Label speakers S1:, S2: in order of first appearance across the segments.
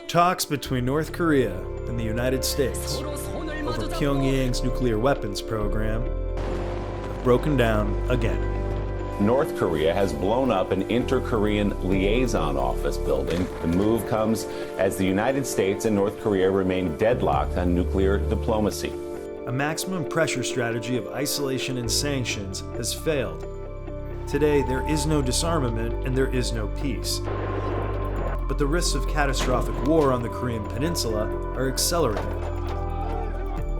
S1: Talks between North Korea and the United States over Pyongyang's nuclear weapons program have broken down again.
S2: North Korea has blown up an inter-Korean liaison office building. The move comes as the United States and North Korea remain deadlocked on nuclear diplomacy.
S1: A maximum pressure strategy of isolation and sanctions has failed. Today, there is no disarmament and there is no peace. But the risks of catastrophic war on the Korean Peninsula are accelerating.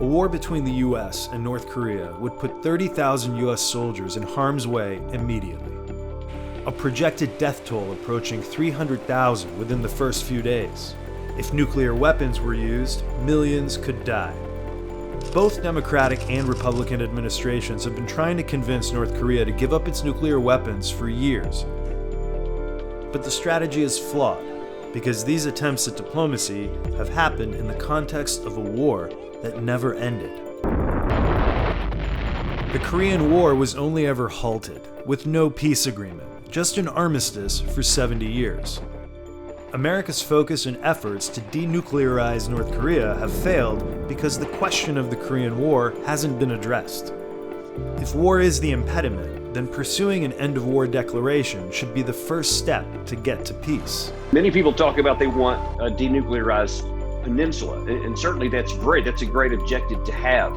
S1: A war between the US and North Korea would put 30,000 US soldiers in harm's way immediately. A projected death toll approaching 300,000 within the first few days. If nuclear weapons were used, millions could die. Both Democratic and Republican administrations have been trying to convince North Korea to give up its nuclear weapons for years. But the strategy is flawed, because these attempts at diplomacy have happened in the context of a war that never ended. The Korean War was only ever halted, with no peace agreement, just an armistice for 70 years. America's focus and efforts to denuclearize North Korea have failed because the question of the Korean War hasn't been addressed. If war is the impediment, then pursuing an end-of-war declaration should be the first step to get to peace.
S3: Many people talk about they want a denuclearized peninsula, and certainly that's great. That's a great objective to have.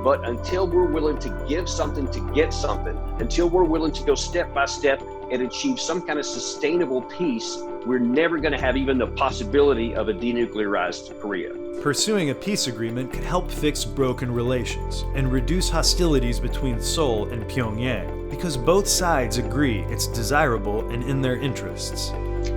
S3: But until we're willing to give something to get something, until we're willing to go step by step and achieve some kind of sustainable peace, we're never going to have even the possibility of a denuclearized Korea.
S1: Pursuing a peace agreement could help fix broken relations and reduce hostilities between Seoul and Pyongyang, because both sides agree it's desirable and in their interests.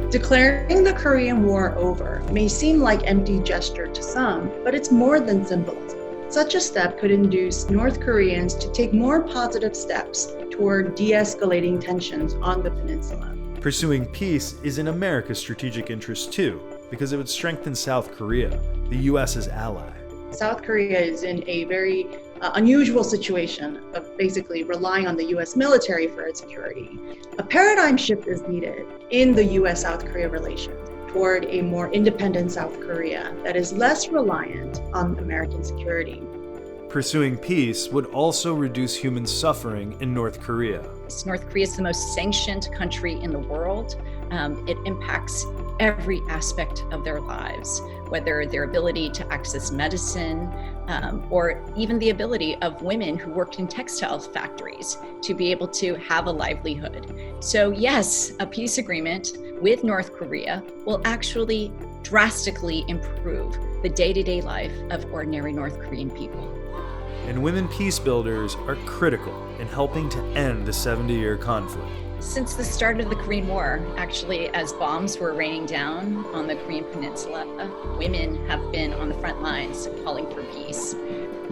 S4: Declaring the Korean War over may seem like empty gesture to some, but it's more than symbolism. Such a step could induce North Koreans to take more positive steps toward de-escalating tensions on the peninsula.
S1: Pursuing peace is in America's strategic interest too, because it would strengthen South Korea, the US's ally.
S4: South Korea is in a very unusual situation of basically relying on the US military for its security. A paradigm shift is needed in the US-South Korea relations toward a more independent South Korea that is less reliant on American security.
S1: Pursuing peace would also reduce human suffering in North Korea.
S5: North Korea is the most sanctioned country in the world. It impacts every aspect of their lives, whether their ability to access medicine, or even the ability of women who worked in textile factories to be able to have a livelihood. So yes, a peace agreement with North Korea will actually drastically improve the day-to-day life of ordinary North Korean people.
S1: And women peace builders are critical in helping to end the 70-year conflict.
S5: Since the start of the Korean War, actually, as bombs were raining down on the Korean Peninsula, women have been on the front lines calling for peace.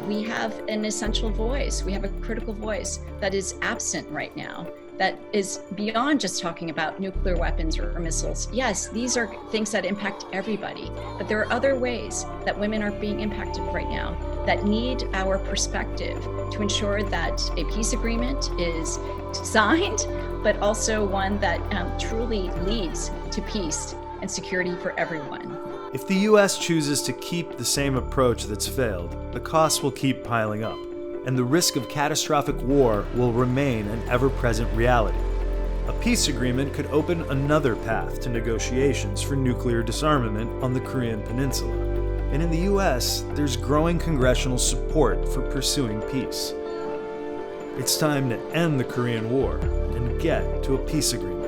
S5: We have an essential voice. We have a critical voice that is absent right now, that is beyond just talking about nuclear weapons or missiles. Yes, these are things that impact everybody, but there are other ways that women are being impacted right now that need our perspective to ensure that a peace agreement is signed, but also one that truly leads to peace and security for everyone.
S1: If the US chooses to keep the same approach that's failed, the costs will keep piling up, and the risk of catastrophic war will remain an ever-present reality. A peace agreement could open another path to negotiations for nuclear disarmament on the Korean Peninsula. And in the US, there's growing congressional support for pursuing peace. It's time to end the Korean War and get to a peace agreement.